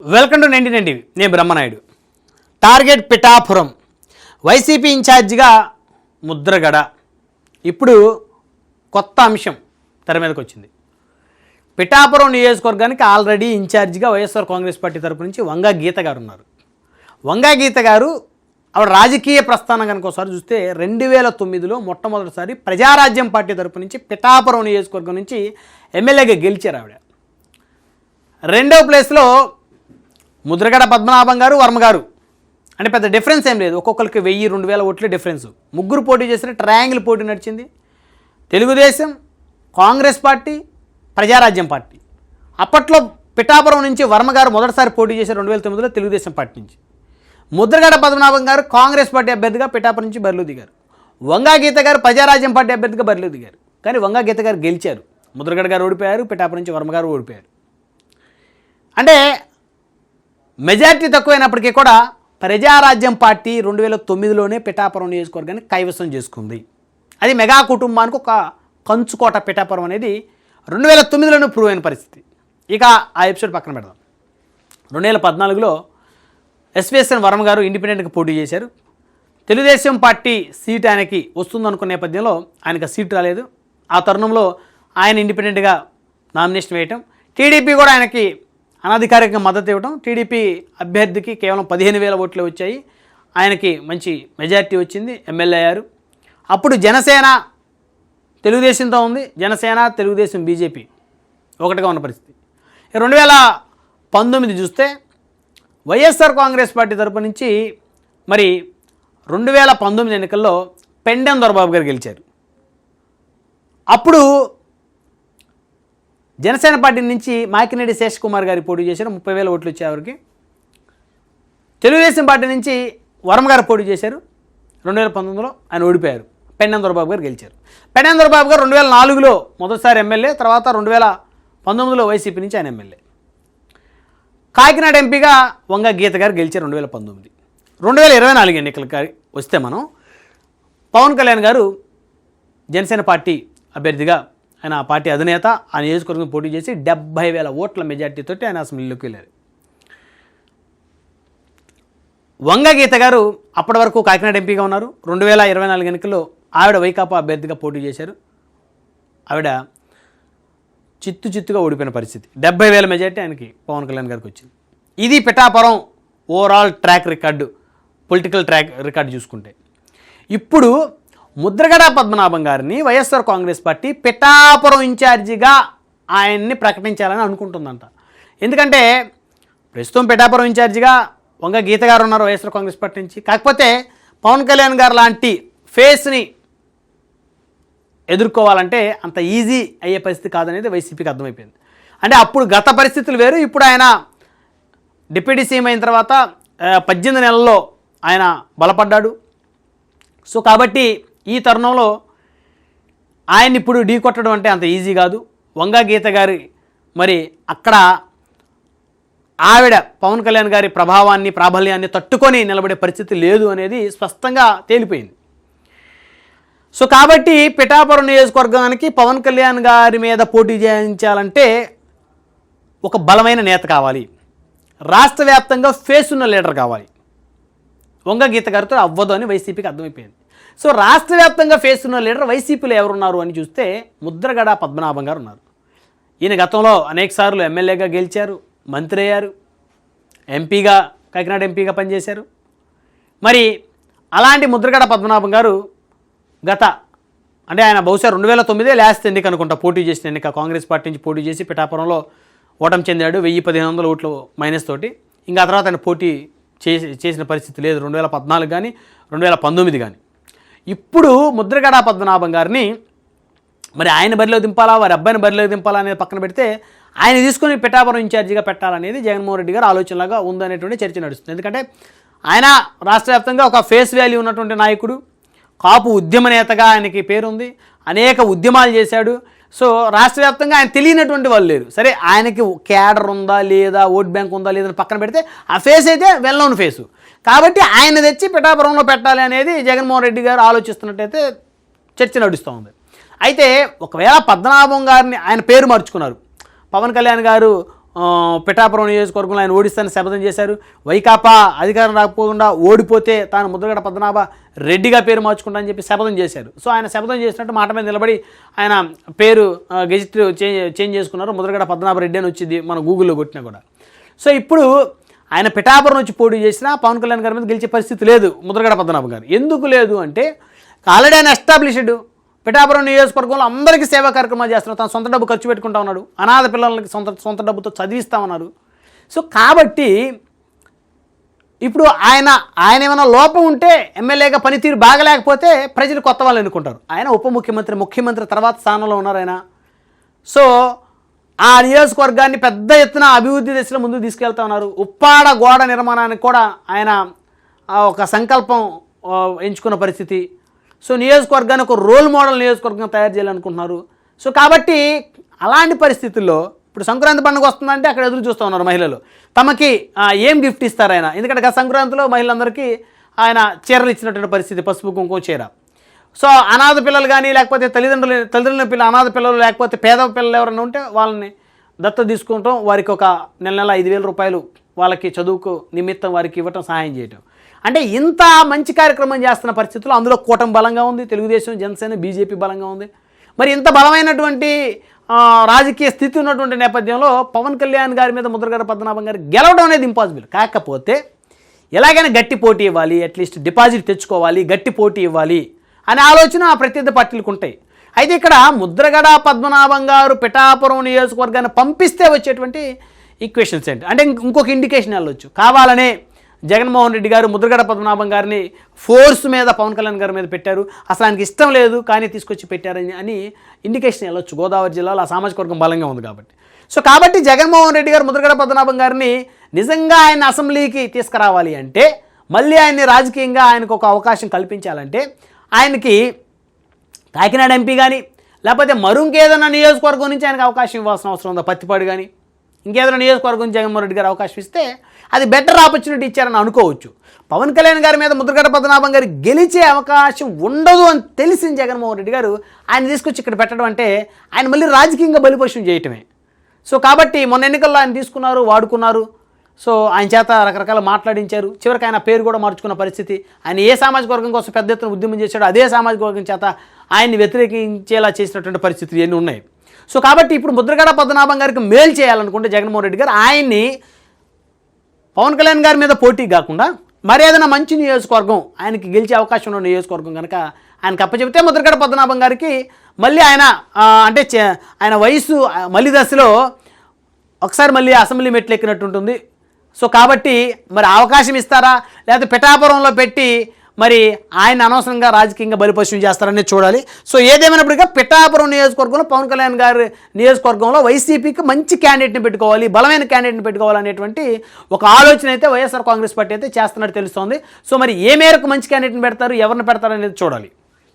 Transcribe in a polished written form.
Welcome to 99 నేను Brahmanaidu. Target Pithapuram, YCP ఇన్ఛార్జిగా ముద్రగడ. ఇప్పుడు కొత్త అంశం తెర మీదకి వచ్చింది. పిఠాపురం నియోజకవర్గానికి ఆల్రెడీ ఇన్ఛార్జిగా వైఎస్ఆర్ కాంగ్రెస్ పార్టీ తరపు నుంచి వంగా గీత గారు ఉన్నారు. వంగా గీత గారు ఆవిడ రాజకీయ ప్రస్థానం కనుక ఒకసారి చూస్తే 2009లో మొట్టమొదటిసారి ప్రజారాజ్యం పార్టీ తరపు నుంచి పిఠాపురం నియోజకవర్గం నుంచి ఎమ్మెల్యేగా గెలిచారు. ఆవిడ రెండో ప్లేస్లో ముద్రగడ పద్మనాభం గారు, వర్మ గారు. అంటే పెద్ద డిఫరెన్స్ ఏం లేదు, ఒక్కొక్కరికి 1000-2000 ఓట్ల డిఫరెన్స్. ముగ్గురు పోటీ చేసిన ట్రయాంగిల్ పోటీ నడిచింది. Telugu Desam, Congress party, Praja Rajyam party. అప్పట్లో పిఠాపురం నుంచి వర్మ గారు మొదటిసారి పోటీ చేశారు 2009లో తెలుగుదేశం పార్టీ నుంచి. ముద్రగడ పద్మనాభం గారు కాంగ్రెస్ పార్టీ అభ్యర్థిగా పిఠాపురం నుంచి బరిలో దిగారు. వంగా గీత గారు ప్రజారాజ్యం పార్టీ అభ్యర్థిగా బరిలో దిగారు. కానీ వంగా గీత గారు గెలిచారు. ముద్రగడ గారు ఓడిపోయారు, పిఠాపురం నుంచి వర్మ గారు ఓడిపోయారు. అంటే మెజార్టీ తక్కువైనప్పటికీ కూడా ప్రజారాజ్యం పార్టీ 2009లోనే పిఠాపురం నియోజకవర్గాన్ని కైవసం చేసుకుంది. అది మెగా కుటుంబానికి ఒక కంచుకోట. పిఠాపురం అనేది 2009లోనే ప్రూవ్ అయిన పరిస్థితి. ఇక ఆ ఎపిసోడ్ పక్కన పెడదాం. 2014లో ఎస్విఎస్ఎన్ వర్మ గారు ఇండిపెండెంట్గా పోటీ చేశారు. తెలుగుదేశం పార్టీ సీట్ ఆయనకి వస్తుందనుకున్న నేపథ్యంలో ఆయనకు సీట్ రాలేదు. ఆ తరుణంలో ఆయన ఇండిపెండెంట్గా నామినేషన్ వేయటం, టీడీపీ కూడా ఆయనకి అనధికారికంగా మద్దతు ఇవ్వడం. టీడీపీ అభ్యర్థికి కేవలం 15,000 ఓట్లు వచ్చాయి. ఆయనకి మంచి మెజారిటీ వచ్చింది, ఎమ్మెల్యే అయ్యారు. అప్పుడు జనసేన తెలుగుదేశంతో ఉంది. జనసేన, తెలుగుదేశం, బీజేపీ ఒకటిగా ఉన్న పరిస్థితి. 2019 చూస్తే వైఎస్ఆర్ కాంగ్రెస్ పార్టీ తరపు నుంచి మరి 2019 ఎన్నికల్లో పెండెం దొరబాబు గారు గెలిచారు. అప్పుడు జనసేన పార్టీ నుంచి మాకినేడి శేషకుమార్ గారి పోటీ చేశారు, 30,000 ఓట్లు వచ్చే ఎవరికి. తెలుగుదేశం పార్టీ నుంచి వర్మ గారు పోటీ చేశారు. 2019లో ఆయన ఓడిపోయారు. పెండెం దొరబాబు గారు గెలిచారు. పెండెం దొరబాబు గారు 2004లో మొదటిసారి ఎమ్మెల్యే, తర్వాత 2019లో వైసీపీ నుంచి ఆయన ఎమ్మెల్యే. కాకినాడ ఎంపీగా వంగా గీత గారు గెలిచారు 2019. 2024 ఎన్నికలకి వస్తే మనం పవన్ కళ్యాణ్ గారు జనసేన పార్టీ అభ్యర్థిగా, ఆయన ఆ పార్టీ అధినేత, ఆ నియోజకవర్గం పోటీ చేసి 70,000 ఓట్ల మెజార్టీతో ఆయన అసెంబ్లీలోకి వెళ్ళారు. వంగా గీత గారు అప్పటి వరకు కాకినాడ ఎంపీగా ఉన్నారు. 2024 ఎన్నికల్లో ఆవిడ వైకాపా అభ్యర్థిగా పోటీ చేశారు. ఆవిడ చిత్తుగా ఓడిపోయిన పరిస్థితి. 70,000 మెజార్టీ ఆయనకి, పవన్ కళ్యాణ్ గారికి వచ్చింది. ఇది Pithapuram overall track record, political track record చూసుకుంటే. ఇప్పుడు ముద్రగడ పద్మనాభం గారిని వైఎస్ఆర్ కాంగ్రెస్ పార్టీ పిఠాపురం ఇన్ఛార్జిగా ఆయన్ని ప్రకటించాలని అనుకుంటుందంట. ఎందుకంటే ప్రస్తుతం పిఠాపురం ఇన్ఛార్జిగా వంగ గీత గారు ఉన్నారు వైఎస్ఆర్ కాంగ్రెస్ పార్టీ నుంచి. కాకపోతే పవన్ కళ్యాణ్ గారు లాంటి ఫేస్ని ఎదుర్కోవాలంటే అంత ఈజీ అయ్యే పరిస్థితి కాదనేది వైసీపీకి అర్థమైపోయింది. అంటే అప్పుడు గత పరిస్థితులు వేరు, ఇప్పుడు ఆయన డిప్యూటీ సీఎం అయిన తర్వాత 18 నెలల్లో ఆయన బలపడ్డాడు. సో కాబట్టి ఈ తరుణంలో ఆయన్ని ఇప్పుడు ఢీ కొట్టడం అంటే అంత ఈజీ కాదు. వంగా గీత గారి మరి అక్కడ ఆవిడ పవన్ కళ్యాణ్ గారి ప్రభావాన్ని, ప్రాబల్యాన్ని తట్టుకొని నిలబడే పరిస్థితి లేదు అనేది స్పష్టంగా తేలిపోయింది. సో కాబట్టి పిఠాపురం నియోజకవర్గానికి పవన్ కళ్యాణ్ గారి మీద పోటీ చేయించాలంటే ఒక బలమైన నేత కావాలి, రాష్ట్ర వ్యాప్తంగా ఫేస్ ఉన్న లీడర్ కావాలి. వంగా గీత గారితో అవ్వదు అని వైసీపీకి అర్థమైపోయింది. సో రాష్ట్ర వ్యాప్తంగా ఫేస్ ఉన్న లీడర్ వైసీపీలో ఎవరున్నారు అని చూస్తే ముద్రగడ పద్మనాభం గారు ఉన్నారు. ఈయన గతంలో అనేకసార్లు ఎమ్మెల్యేగా గెలిచారు, మంత్రి అయ్యారు, ఎంపీగా, కాకినాడ ఎంపీగా పనిచేశారు. మరి అలాంటి ముద్రగడ పద్మనాభం గారు అంటే ఆయన బహుశా 2009 లాస్ట్ ఎన్నిక అనుకుంటా పోటీ చేసిన ఎన్నిక, కాంగ్రెస్ పార్టీ నుంచి పోటీ చేసి పిఠాపురంలో ఓటమి చెందాడు 1,000-1,500 ఓట్లు మైనస్ తోటి. ఇంకా ఆ తర్వాత ఆయన పోటీ చేసిన పరిస్థితి లేదు 2014 కానీ 2019 కానీ. ఇప్పుడు ముద్రగడ పద్మనాభం గారిని మరి ఆయన బరిలో దింపాలా, వారి అబ్బాయిని బరిలో దింపాలా అనేది పక్కన పెడితే ఆయన తీసుకొని పిఠాపురం ఇన్ఛార్జిగా పెట్టాలనేది జగన్మోహన్ రెడ్డి గారు ఆలోచనలాగా ఉందనేటువంటి చర్చ నడుస్తుంది. ఎందుకంటే ఆయన రాష్ట్ర వ్యాప్తంగా ఒక ఫేస్ వాల్యూ ఉన్నటువంటి నాయకుడు, కాపు ఉద్యమ నేతగా ఆయనకి పేరుంది, అనేక ఉద్యమాలు చేశాడు. సో రాష్ట్ర వ్యాప్తంగా ఆయన తెలియనటువంటి వాళ్ళు లేరు. సరే ఆయనకి క్యాడర్ ఉందా లేదా, ఓట్ బ్యాంక్ ఉందా లేదని పక్కన పెడితే ఆ ఫేస్ అయితే వెల్ నోన్ ఫేసు. కాబట్టి ఆయన తెచ్చి పిఠాపురంలో పెట్టాలి అనేది జగన్మోహన్ రెడ్డి గారు ఆలోచిస్తున్నట్టయితే చర్చ నడుస్తూ ఉంది. అయితే ఒకవేళ పద్మనాభం గారిని ఆయన పేరు మార్చుకున్నారు, పవన్ కళ్యాణ్ గారు పిఠాపురం నియోజకవర్గంలో ఆయన ఓడిస్తానని శపథం చేశారు. వైకాపా అధికారం రాకపోకుండా ఓడిపోతే తాను ముద్రగడ పద్మనాభ రెడ్డిగా పేరు మార్చుకుంటానని చెప్పి శపథం చేశారు. సో ఆయన శపథం చేసినట్టు మాట మీద నిలబడి ఆయన పేరు గెజిట్ చేంజ్ చేసుకున్నారు. ముద్రగడ పద్మనాభ రెడ్డి అని వచ్చింది మన గూగుల్లో కొట్టినా కూడా. సో ఇప్పుడు ఆయన పిఠాపురం నుంచి పోటీ చేసినా పవన్ కళ్యాణ్ గారి మీద గెలిచే పరిస్థితి లేదు ముద్రగడ పద్మనాభం గారు. ఎందుకు లేదు అంటే ఆల్రెడీ ఆయన ఎస్టాబ్లిష్డ్ పిఠాపురం నియోజకవర్గంలో అందరికీ సేవా కార్యక్రమాలు చేస్తున్నారు. తన సొంత డబ్బు ఖర్చు పెట్టుకుంటా ఉన్నాడు. అనాథ పిల్లలకి సొంత డబ్బుతో చదివిస్తా ఉన్నారు. సో కాబట్టి ఇప్పుడు ఆయన ఏమైనా లోపం ఉంటే ఎమ్మెల్యేగా పనితీరు బాగలేకపోతే ప్రజలు కొత్త వాళ్ళు ఎన్నుకుంటారు. ఆయన ఉప ముఖ్యమంత్రి తర్వాత స్థానంలో ఉన్నారు ఆయన. సో ఆ నియోజకవర్గాన్ని పెద్ద ఎత్తున అభివృద్ధి దిశలో ముందుకు తీసుకెళ్తా ఉన్నారు. ఉప్పాడ గోడ నిర్మాణానికి కూడా ఆయన ఒక సంకల్పం ఎంచుకున్న పరిస్థితి. సో నియోజకవర్గాన్ని ఒక రోల్ మోడల్ నియోజకవర్గంగా తయారు చేయాలనుకుంటున్నారు. సో కాబట్టి అలాంటి పరిస్థితుల్లో ఇప్పుడు సంక్రాంతి పండుగ వస్తుందంటే అక్కడ ఎదురు చూస్తూ ఉన్నారు మహిళలు. తమకి ఏం గిఫ్ట్ ఇస్తారు ఆయన, ఎందుకంటే గత సంక్రాంతిలో మహిళలందరికీ ఆయన చీరలు ఇచ్చినటువంటి పరిస్థితి, పసుపు కుంకుమ చీర. సో అనాథ పిల్లలు కానీ లేకపోతే తల్లిదండ్రుల పిల్లలు అనాథ పిల్లలు లేకపోతే పేద పిల్లలు ఎవరైనా ఉంటే వాళ్ళని దత్తత తీసుకుంటాం, వారికి ఒక నెల 5,000 రూపాయలు వాళ్ళకి చదువుకు నిమిత్తం వారికి ఇవ్వటం, సహాయం చేయటం. అంటే ఇంత మంచి కార్యక్రమం చేస్తున్న పరిస్థితుల్లో అందులో కూటమి బలంగా ఉంది, తెలుగుదేశం, జనసేన, బీజేపీ బలంగా ఉంది. మరి ఇంత బలమైనటువంటి రాజకీయ స్థితి ఉన్నటువంటి నేపథ్యంలో పవన్ కళ్యాణ్ గారి మీద ముద్రగడ పద్మనాభం గారు గెలవడం అనేది ఇంపాసిబుల్. కాకపోతే ఎలాగైనా గట్టి పోటీ ఇవ్వాలి, అట్లీస్ట్ డిపాజిట్ తెచ్చుకోవాలి, గట్టి పోటీ ఇవ్వాలి అనే ఆలోచన ఆ ప్రత్యర్థి పార్టీలకు ఉంటాయి. అయితే ఇక్కడ ముద్రగడ పద్మనాభం గారు పిఠాపురం నియోజకవర్గాన్ని పంపిస్తే వచ్చేటువంటి ఈక్వేషన్స్ ఏంటి అంటే ఇంకొక ఇండికేషన్ వెళ్ళొచ్చు. కావాలనే జగన్మోహన్ రెడ్డి గారు ముద్రగడ పద్మనాభం గారిని ఫోర్స్ మీద పవన్ కళ్యాణ్ గారి మీద పెట్టారు, అసలు ఆయనకి ఇష్టం లేదు కానీ తీసుకొచ్చి పెట్టారని అని ఇండికేషన్ వెళ్ళొచ్చు. గోదావరి జిల్లాలో ఆ సామాజిక వర్గం బలంగా ఉంది కాబట్టి. సో కాబట్టి జగన్మోహన్ రెడ్డి గారు ముద్రగడ పద్మనాభం గారిని నిజంగా ఆయన అసెంబ్లీకి తీసుకురావాలి అంటే, మళ్ళీ ఆయన్ని రాజకీయంగా ఆయనకు ఒక అవకాశం కల్పించాలంటే ఆయనకి కాకినాడ ఎంపీ కానీ లేకపోతే మరొంకేదైనా నియోజకవర్గం నుంచి ఆయనకు అవకాశం ఇవ్వాల్సిన అవసరం ఉందా, పత్తిపాడు కానీ ఇంకేదైనా నియోజకవర్గం నుంచి జగన్మోహన్ రెడ్డి గారు అవకాశం ఇస్తే అది బెటర్ ఆపర్చునిటీ ఇచ్చారని అనుకోవచ్చు. పవన్ కళ్యాణ్ గారి మీద ముద్రగడ పద్మనాభం గారు గెలిచే అవకాశం ఉండదు అని తెలిసిన జగన్మోహన్ రెడ్డి గారు ఆయన తీసుకొచ్చి ఇక్కడ పెట్టడం అంటే ఆయన మళ్ళీ రాజకీయంగా బలిపశం చేయటమే. సో కాబట్టి మొన్న ఎన్నికల్లో ఆయన తీసుకున్నారు, వాడుకున్నారు. సో ఆయన చేత రకరకాల మాట్లాడించారు. చివరికి ఆయన పేరు కూడా మార్చుకున్న పరిస్థితి. ఆయన ఏ సామాజిక వర్గం కోసం పెద్ద ఎత్తున ఉద్యమం చేశాడో అదే సామాజిక వర్గం చేత ఆయన్ని వ్యతిరేకించేలా చేసినటువంటి పరిస్థితులు ఎన్ని ఉన్నాయి. సో కాబట్టి ఇప్పుడు ముద్రగడ పద్మనాభం గారికి మేలు చేయాలనుకుంటే జగన్మోహన్ రెడ్డి గారు ఆయన్ని పవన్ కళ్యాణ్ గారి మీద పోటీ కాకుండా మరి ఏదైనా మంచి నియోజకవర్గం, ఆయనకి గెలిచే అవకాశం ఉన్న నియోజకవర్గం కనుక ఆయనకు అప్పచెబితే ముద్రగడ పద్మనాభం గారికి మళ్ళీ ఆయన అంటే ఆయన వయసు మళ్ళీ దశలో ఒకసారి మళ్ళీ అసెంబ్లీ మెట్లు ఎక్కినట్టు ఉంటుంది. సో కాబట్టి మరి అవకాశం ఇస్తారా లేకపోతే పిఠాపురంలో పెట్టి మరి ఆయన అనవసరంగా రాజకీయంగా బలిపశం చేస్తారని చూడాలి. సో ఏదేమైనప్పటికీ పిఠాపురం నియోజకవర్గంలో పవన్ కళ్యాణ్ గారి నియోజకవర్గంలో వైసీపీకి మంచి క్యాండిడేట్ని పెట్టుకోవాలి, బలమైన క్యాండిడేట్ని పెట్టుకోవాలనేటువంటి ఒక ఆలోచన అయితే వైఎస్ఆర్ కాంగ్రెస్ పార్టీ అయితే చేస్తున్నట్టు తెలుస్తోంది. సో మరి ఏ మేరకు మంచి క్యాండిడేట్ని పెడతారు, ఎవరిని పెడతారు అనేది చూడాలి.